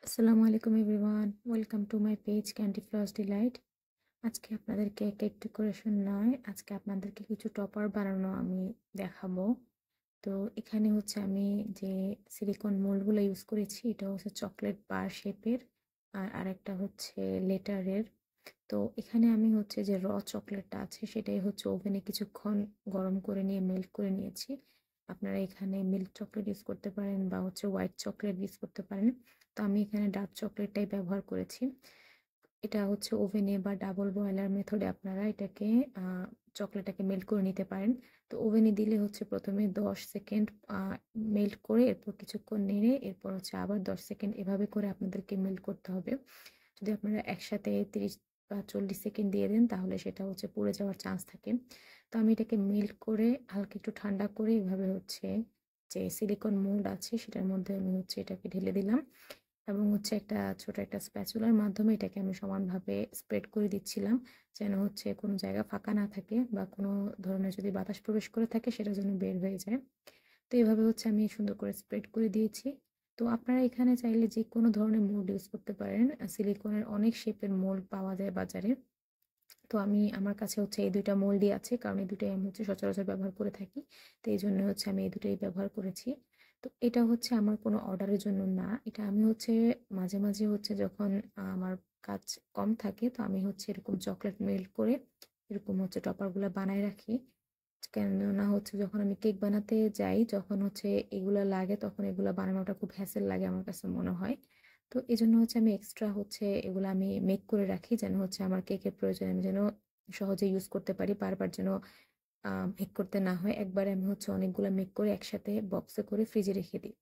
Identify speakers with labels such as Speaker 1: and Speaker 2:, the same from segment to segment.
Speaker 1: আসসালামু আলাইকুম everyone, welcome to my page candy floss delight. আজকে আপনাদেরকে কেক ডেকোরেশন নয়, আজকে আপনাদেরকে কিছু টপার বানানো আমি দেখাবো। তো এখানে হচ্ছে আমি যে সিলিকন মোল্ডগুলো ইউজ করেছি, এটা হচ্ছে চকলেট বার শেপের, আর আরেকটা হচ্ছে লেটারের। তো এখানে আমি হচ্ছে যে চকলেটটা আছে সেটাই হচ্ছে ওভেনে কিছুক্ষণ গরম করে নিয়ে মেল্ট করে নিয়েছি। আপনারা এখানে মিল্ক চকলেট ইউজ করতে পারেন বা হচ্ছে হোয়াইট চকলেট ইউজ করতে পারেন। তো আমি এখানে ডার্ক চকলেটটাই ব্যবহার করেছি। এটা হচ্ছে ওভেনে বা ডাবল বয়লার মেথডে আপনারা এটাকে চকলেটটাকে মেল্ট করে নিতে পারেন। তো ওভেনে দিলে হচ্ছে প্রথমে 10 সেকেন্ড মেল্ট করে এরপর কিছুক্ষণ নেড়ে এরপর হচ্ছে আবার 10 সেকেন্ড এভাবে করে আপনাদেরকে মেল্ট করতে হবে। যদি আপনারা একসাথে 30 বা 40 সেকেন্ড দিয়ে দেন তাহলে সেটা হচ্ছে পুড়ে যাওয়ার চান্স থাকে। তো আমি এটাকে মেল্ট করে হালকা একটু ঠান্ডা করে এভাবে হচ্ছে যে সিলিকন মোল্ড আছে সেটার মধ্যে আমি হচ্ছে এটাকে ঢেলে দিলাম এবং হচ্ছে একটা ছোট একটা স্প্যাচুলার মাধ্যমে এটাকে আমি সমানভাবে স্প্রেড করে দিচ্ছিলাম, যেন হচ্ছে কোনো জায়গা ফাঁকা না থাকে বা কোনো ধরনের যদি বাতাস প্রবেশ করে থাকে সেটা যেন বের হয়ে যায়। তো এভাবে হচ্ছে আমি সুন্দর করে স্প্রেড করে দিয়েছি। তো আপনারা এখানে চাইলে যে কোনো ধরনের মোল্ড ইউজ করতে পারেন। সিলিকনের অনেক শেপের মোল্ড পাওয়া যায় বাজারে। তো আমার কাছে হচ্ছে এই ২ টা মোল্ডই আছে। কারণ এই ২ টাই আমি হচ্ছে সচরাচর ব্যবহার করে থাকি। তো এইজন্য হচ্ছে আমি এই ২ টাই ব্যবহার করেছি। তো এটা হচ্ছে আমার কোনো অর্ডারের জন্য না। এটা আমি হচ্ছে মাঝে, মাঝে হচ্ছে যখন আমার কাজ কম থাকে তো আমি হচ্ছে এরকম চকলেট মেল্ট করে এরকম হচ্ছে টপারগুলা বানায় রাখি। কেননা হচ্ছে যখন আমি কেক বানাতে যাই, যখন হচ্ছে এগুলা লাগে তখন এগুলা বানানোটা খুব হ্যাসেল লাগে আমার কাছে মনে হয়। তো এজন্য হচ্ছে আমি এক্সট্রা হচ্ছে এগুলা আমি মেক করে রাখি যেন হচ্ছে আমার কেকের প্রয়োজনে আমি যেন সহজে ইউজ করতে পারি। বারবার যেন মেক করতে না হয়। একবারে আমি হচ্ছে অনেকগুলা মেক করে একসাথে বক্সে করে ফ্রিজে রেখে দিই।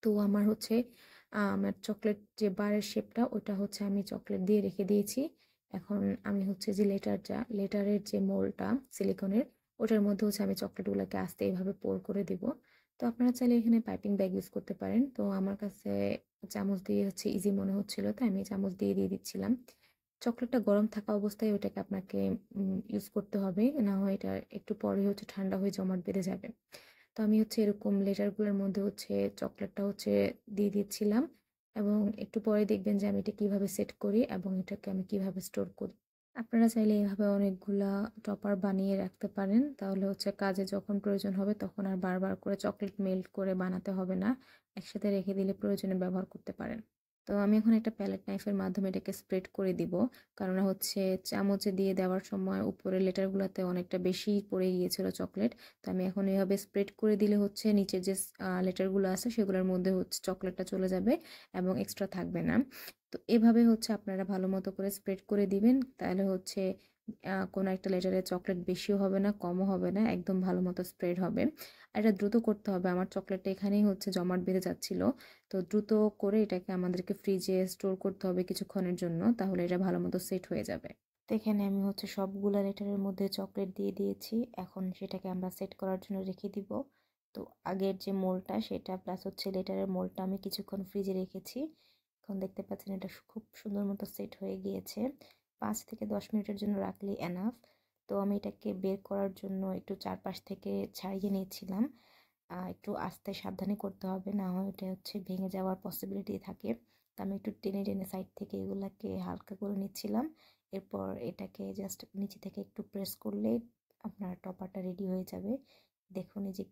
Speaker 1: তো আমার হচ্ছে আমার চকলেট যে বারের শেপটা ওটা হচ্ছে আমি চকলেট দিয়ে রেখে দিয়েছি। এখন আমি হচ্ছে যে লেটারের যে মোল্ডটা সিলিকনের ওটার মধ্যে হচ্ছে আমি চকলেটগুলোকে আস্তে এভাবে পোর করে দিব। তো আপনারা চাইলে এখানে পাইপিং ব্যাগ ইউজ করতে পারেন। তো আমার কাছে চামচ দিয়ে হচ্ছে ইজি মনে হচ্ছিল তাই আমি চামচ দিয়ে দিচ্ছিলাম। চকলেটটা গরম থাকা অবস্থায় ওটাকে আপনাকে ইউজ করতে হবে, না হয় এটা একটু পরে হচ্ছে ঠান্ডা হয়ে জমাট বেঁধে যাবে। তো আমি হচ্ছে এরকম লেটারগুলোর মধ্যে হচ্ছে চকলেটটা হচ্ছে দিয়ে দিচ্ছিলাম এবং একটু পরে দেখবেন যে আমি এটা কিভাবে সেট করি এবং এটাকে আমি কিভাবে স্টোর করি। আপনারা চাইলে এভাবে অনেকগুলা টপার বানিয়ে রাখতে পারেন, তাহলে হচ্ছে কাজে যখন প্রয়োজন হবে তখন আর বারবার করে চকলেট মেল্ট করে বানাতে হবে না। একসাথে রেখে দিলে প্রয়োজনে ব্যবহার করতে পারেন। তো আমি এখন একটা প্যালেট নাইফের মাধ্যমে এটাকে স্প্রেড করে দিব। কারণ হচ্ছে চামচে দিয়ে দেওয়ার সময় উপরের লেটারগুলোতে অনেকটা বেশি পড়ে গিয়েছিল চকলেট। তো আমি এখন এভাবে স্প্রেড করে দিলে হচ্ছে নিচের যে লেটারগুলো আছে সেগুলোর মধ্যে হচ্ছে চকলেটটা চলে যাবে এবং এক্সট্রা থাকবে না। তো এভাবে হচ্ছে আপনারা ভালো মতো করে স্প্রেড করে দিবেন, তাহলে হচ্ছে কোনো একটা লেটারে চকলেট বেশিও হবে না কমও হবে না, একদম ভালো মতো স্প্রেড হবে। আর এটা দ্রুত করতে হবে, আমার চকলেটটা এখানেই হচ্ছে জমাট বেঁধে যাচ্ছিল। তো দ্রুত করে এটাকে আমাদেরকে ফ্রিজে স্টোর করতে হবে কিছুক্ষণের জন্য, তাহলে এটা ভালো মতো সেট হয়ে যাবে। তো এখানে আমি হচ্ছে সবগুলা লেটারের মধ্যে চকলেট দিয়ে দিয়েছি। এখন সেটাকে আমরা সেট করার জন্য রেখে দিব। তো আগের যে মোল্ডটা সেটা প্লাস হচ্ছে লেটারের মোল্ডটা আমি কিছুক্ষণ ফ্রিজে রেখেছি। এখন দেখতে পাচ্ছেন এটা খুব সুন্দর মতো সেট হয়ে গিয়েছে। 5 থেকে 10 মিনিটের জন্য রাখলেই এনাফ। তো আমি এটাকে বের করার জন্য একটু চারপাশ থেকে ছাড়িয়ে নিয়েছিলাম। একটু আস্তে সাবধানে করতে হবে, না হয় এটা হচ্ছে ভেঙে যাওয়ার পসিবিলিটি থাকে। তো আমি একটু টেনে টেনে সাইড থেকে এগুলাকে হালকা করে নিচ্ছিলাম। এরপর এটাকে জাস্ট নিচে থেকে একটু প্রেস করলেই আপনার টপারটা রেডি হয়ে যাবে। দেখুন এই যে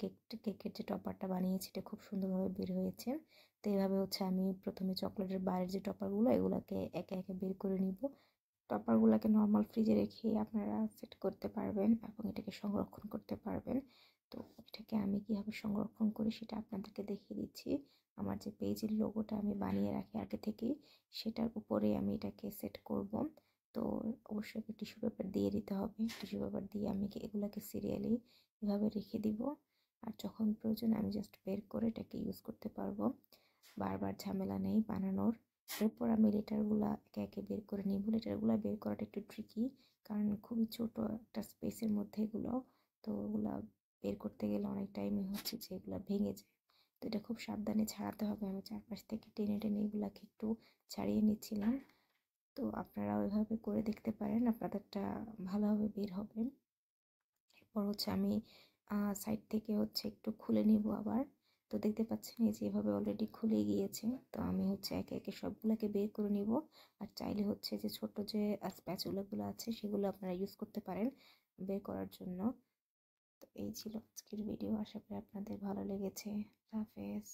Speaker 1: কেকের যে টপারটা বানিয়েছি এটা খুব সুন্দরভাবে বের হয়েছে। তো এইভাবে হচ্ছে আমি প্রথমে চকলেটের বাইরের যে টপারগুলো এগুলাকে একে একে বের করে নিব। টপারগুলোকে নর্মাল ফ্রিজে রেখে আপনারা সেট করতে পারবেন এবং এটাকে সংরক্ষণ করতে পারবেন। তো এটাকে আমি কিভাবে সংরক্ষণ করি সেটা আপনাদেরকে দেখিয়ে দিচ্ছি। আমার যে পেজের লোগোটা আমি বানিয়ে রাখি আগে থেকেই সেটার উপরে আমি এটাকে সেট করব। তো অবশ্যই একটা টিস্যু পেপার দিয়ে দিতে হবে। টিস্যু পেপার দিয়ে আমি এগুলাকে সিরিয়ালি এভাবে রেখে দিব। আর যখন প্রয়োজন আমি জাস্ট বের করে এটাকে ইউজ করতে পারবো। বারবার ঝামেলা নেই বানানোর। এরপর আমি লেটারগুলা একে একে বের করে নিব। লেটারগুলা বের করাটা একটু ট্রিকি, কারণ খুবই ছোট একটা স্পেসের মধ্যে এগুলো। তো ওগুলা বের করতে গেলে অনেক টাইমই হচ্ছে যে এগুলা ভেঙে যায়। তো এটা খুব সাবধানে ছাড়াতে হবে। আমি চারপাশ থেকে টেনে টেনে এগুলাকে একটু ছাড়িয়ে নিচ্ছিলাম। তো আপনারা ওইভাবে করে দেখতে পারেন, আপনাদেরটা ভালোভাবে বের হবে। এরপর হচ্ছে আমি সাইড থেকে হচ্ছে একটু খুলে নিব আবার। তো দেখতে পাচ্ছেন এই যে এভাবে অলরেডি খুলে গিয়েছে। তো আমি হচ্ছে একে একে সবগুলাকে বের করে নিব। আর চাইলে হচ্ছে যে ছোট যে স্প্যাচুলাগুলো আছে সেগুলো আপনারা ইউজ করতে পারেন বের করার জন্য। তো এই ছিল আজকের ভিডিও, আশা করি আপনাদের ভালো লেগেছে। আল্লাহ হাফেজ।